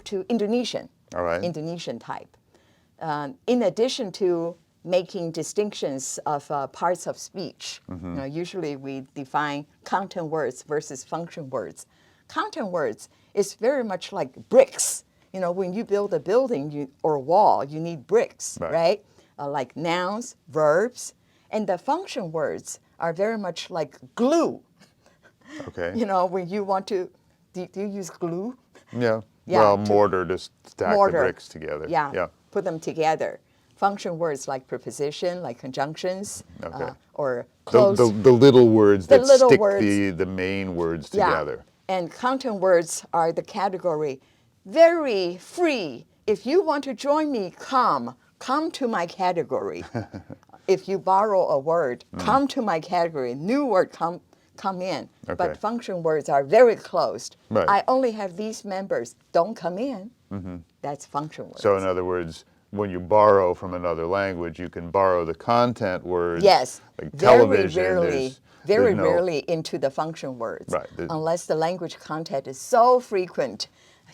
to Indonesian. All right. Indonesian type. In addition to making distinctions of parts of speech, usually we define content words versus function words. Content words is very much like bricks. When you build a building or a wall, you need bricks, right? Like nouns, verbs, and the function words are very much like glue. Okay. When you want to, do you use glue? Yeah. Yeah, Well, mortar to stack the bricks together. Yeah. Put them together. Function words like preposition, like conjunctions, or close. The little words that stick words. the main words together. And content words are the category very free. If you want to join me, come to my category. If you borrow a word, come to my category. New word, come in. Okay. But function words are very closed. Right. I only have these members. Don't come in. That's function words. So in other words, when you borrow from another language, you can borrow the content words. Yes. Like television. Very rarely into the function words. Right. Unless the language content is so frequent,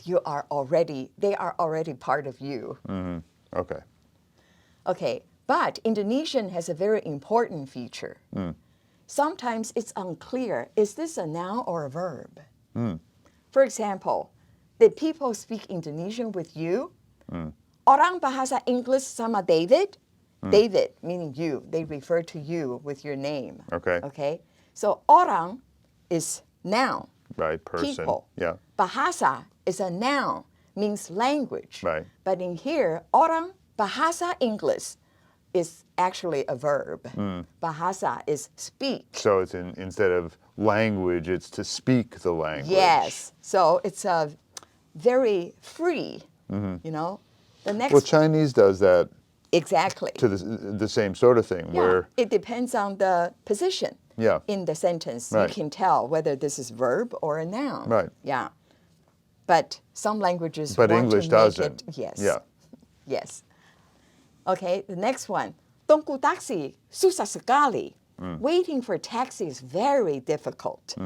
they are already part of you. Okay. Okay, but Indonesian has a very important feature. Sometimes it's unclear, is this a noun or a verb? For example, did people speak Indonesian with you? Orang bahasa Inggris sama David? David, meaning you. They refer to you with your name. Okay. Okay? So orang is noun. Right, person. People. Yeah. Bahasa is a noun, means language. Right. But in here, orang bahasa Inggris is actually a verb. Bahasa is speak. So it's instead of language, it's to speak the language. Yes. So it's a very free, The next. Well, Chinese does that. Exactly. To the same sort of thing, where it depends on the position. In the sentence, Right. you can tell whether this is verb or a noun. Right. Yeah. But some languages But want English to make doesn't. it. Yes. Yeah. Yes. Okay, the next one. Tunggu taksi susah sekali. Waiting for taxi is very difficult.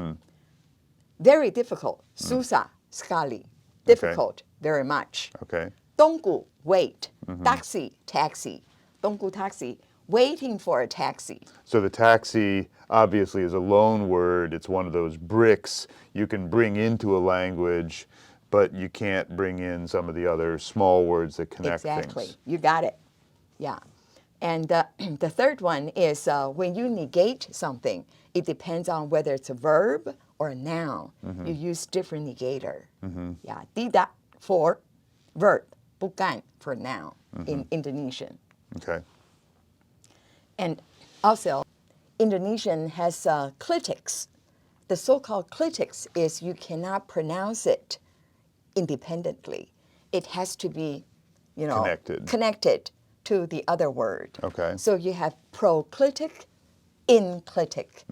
Very difficult. Susah sekali. Difficult. Very much. Okay. Tunggu, wait. Taxi, taxi. Tunggu taxi, waiting for a taxi. So the taxi obviously is a loan word. It's one of those bricks you can bring into a language, but you can't bring in some of the other small words that connect Exactly. things. You got it. Yeah. And the third one is when you negate something, it depends on whether it's a verb or a noun. You use different negator. Yeah. Tidak for verb, bukan for noun in Indonesian. Okay. And also, Indonesian has clitics. The so-called clitics is you cannot pronounce it independently. It has to be, connected to the other word. Okay. So you have proclitic, inclitic.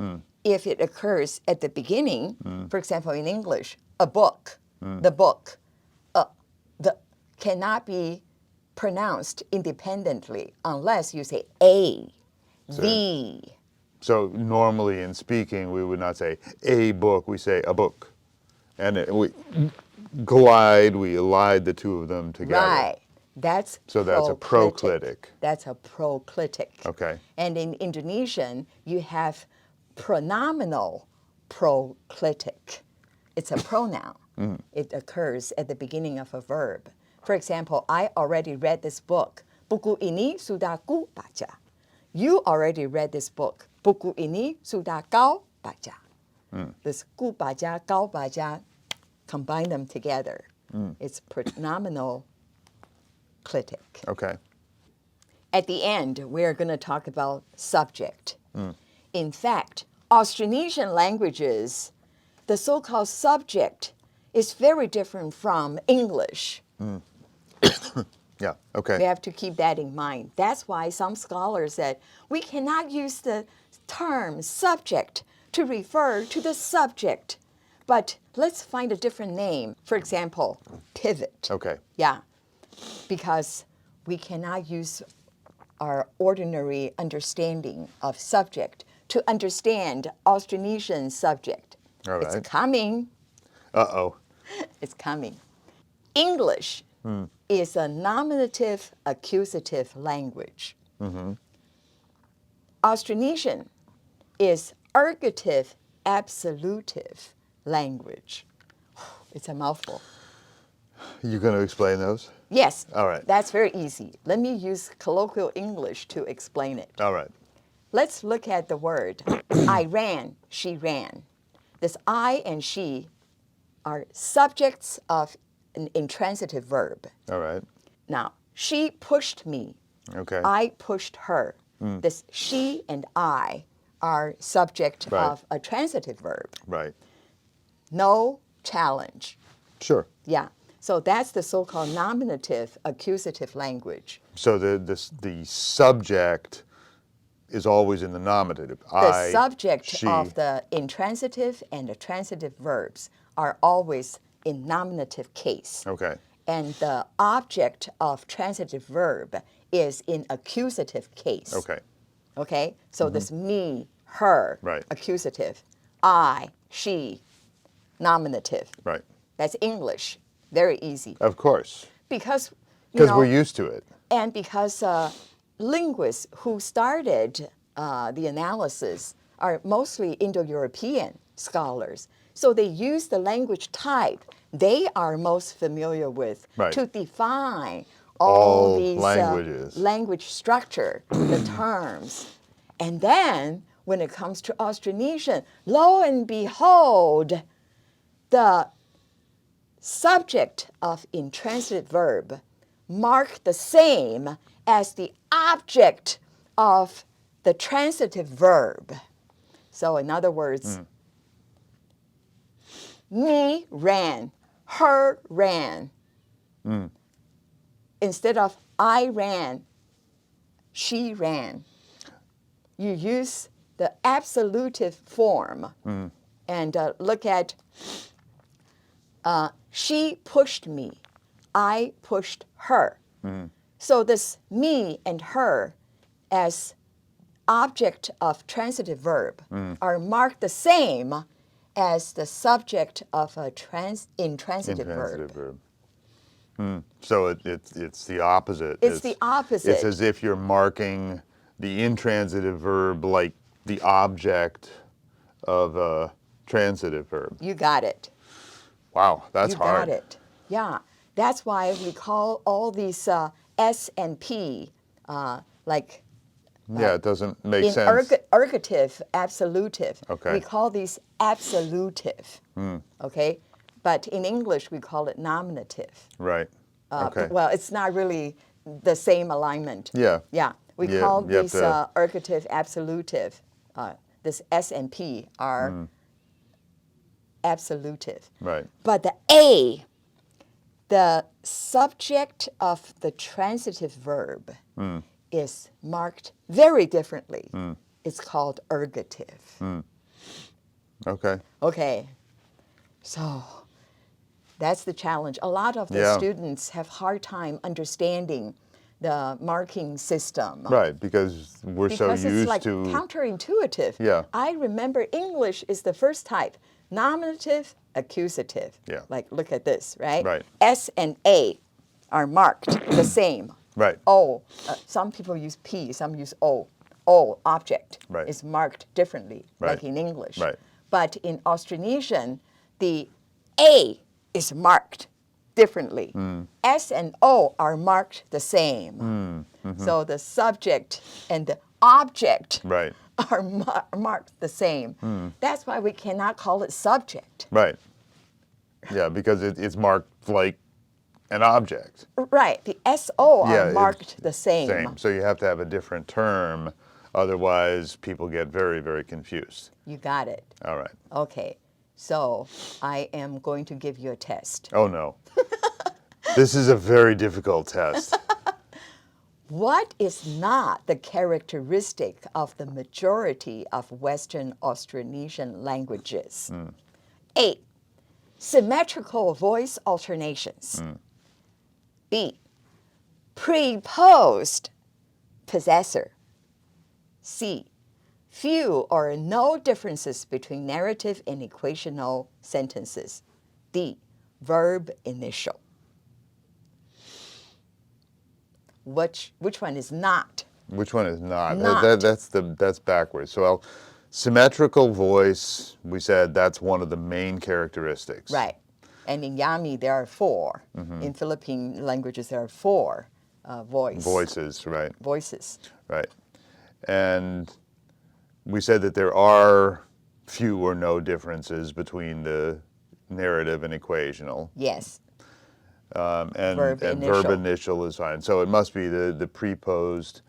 If it occurs at the beginning, for example, in English, a book, the book, the cannot be pronounced independently unless you say a, the. So normally in speaking, we would not say a book, we say a book. And we elide the two of them together. Right. That's a proclitic. That's a proclitic. Okay. And in Indonesian, you have pronominal proclitic. It's a pronoun. It occurs at the beginning of a verb. For example, I already read this book. Buku ini sudah ku baca. You already read this book. Buku ini sudah kau baca. This ku baca, kau baca, combine them together. It's pronominal clitic. Okay. At the end, we're going to talk about subject. In fact, Austronesian languages, the so-called subject is very different from English. Yeah, okay. We have to keep that in mind. That's why some scholars said we cannot use the term subject to refer to the subject, but let's find a different name. For example, pivot. Okay. Yeah, because we cannot use our ordinary understanding of subject to understand Austronesian subject. All right. It's coming. Uh-oh. It's coming. English is a nominative accusative language. Austronesian is ergative absolutive language. It's a mouthful. You going to explain those? Yes. All right. That's very easy. Let me use colloquial English to explain it. All right. Let's look at the word. I ran, she ran. This I and she are subjects of an intransitive verb. All right. Now, she pushed me. Okay. I pushed her. This she and I are subject Right. of a transitive verb. Right. No challenge. Sure. Yeah. So that's the so-called nominative accusative language. So the subject is always in the nominative. The subject she. of the intransitive and the transitive verbs are always in nominative case. Okay. And the object of transitive verb is in accusative case. Okay. Okay? So this me, her, Right. accusative. I, she, nominative. Right. That's English. Very easy. Of course. Because, you Because know, we're used to it. and because linguists who started the analysis are mostly Indo-European scholars. So they use the language type they are most familiar with Right. to define All all these languages. language structure, the terms. And then when it comes to Austronesian, lo and behold, the subject of intransitive verb mark the same as the object of the transitive verb. So in other words, me ran, her ran. Instead of I ran, she ran. You use the absolutive form and look at she pushed me, I pushed her. So this me and her as object of transitive verb are marked the same as the subject of a intransitive verb. So it's the opposite. It's the opposite. It's as if you're marking the intransitive verb like the object of a transitive verb. You got it. Wow, that's You hard. got it. Yeah. That's why we call all these S and P like Yeah, it doesn't make in sense. ergative, absolutive. Okay. We call these absolutive. Okay? But in English, we call it nominative. Right. Okay. Well, it's not really the same alignment. Yeah. Yeah. We Yeah, call you have these to- ergative, absolutive. This S and P are absolutive. Right. But the A, the subject of the transitive verb, is marked very differently. It's called ergative. Okay. Okay. So that's the challenge. A lot of the Yeah. students have hard time understanding the marking system. Right, because we're Because so it's used like to. counterintuitive. Yeah. I remember English is the first type, nominative, accusative. Yeah. Like look at this, right? Right. S and A are marked the same. Right. O, some people use P, some use O. O, object, Right. is marked differently, Right. like in English. Right. But in Austronesian, the A is marked differently. S and O are marked the same. So the subject and the object Right. are marked the same. That's why we cannot call it subject. Right. Yeah, because it's marked like an object. Right, the SO Yeah, are it's marked the same. Same. So you have to have a different term, otherwise people get very, very confused. You got it. All right. Okay, so I am going to give you a test. Oh no. This is a very difficult test. What is not the characteristic of the majority of Western Austronesian languages? A, symmetrical voice alternations. B, preposed possessor. C, few or no differences between narrative and equational sentences. D, verb initial. which one is not. Which one is not? Not. That's backwards. So symmetrical voice, we said that's one of the main characteristics. Right. And in Yami, there are 4. In Philippine languages, there are 4 Voices, right. voices. Right. And we said that there are few or no differences between the narrative and equational. Yes. And Verb verb initial. initial is fine. So it must be the preposed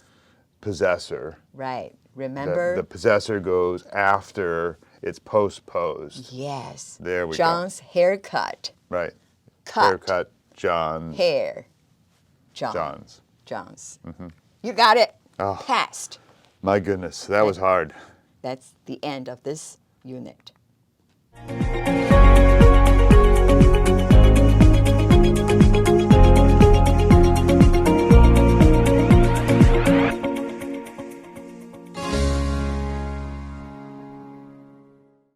possessor. Right. Remember? The possessor goes after it's postposed. Yes. There we go. John's haircut. Right. Cut. Haircut, John's. Hair. John. John's. John's. You got it. Oh. Passed. My goodness, that was hard. That's the end of this unit.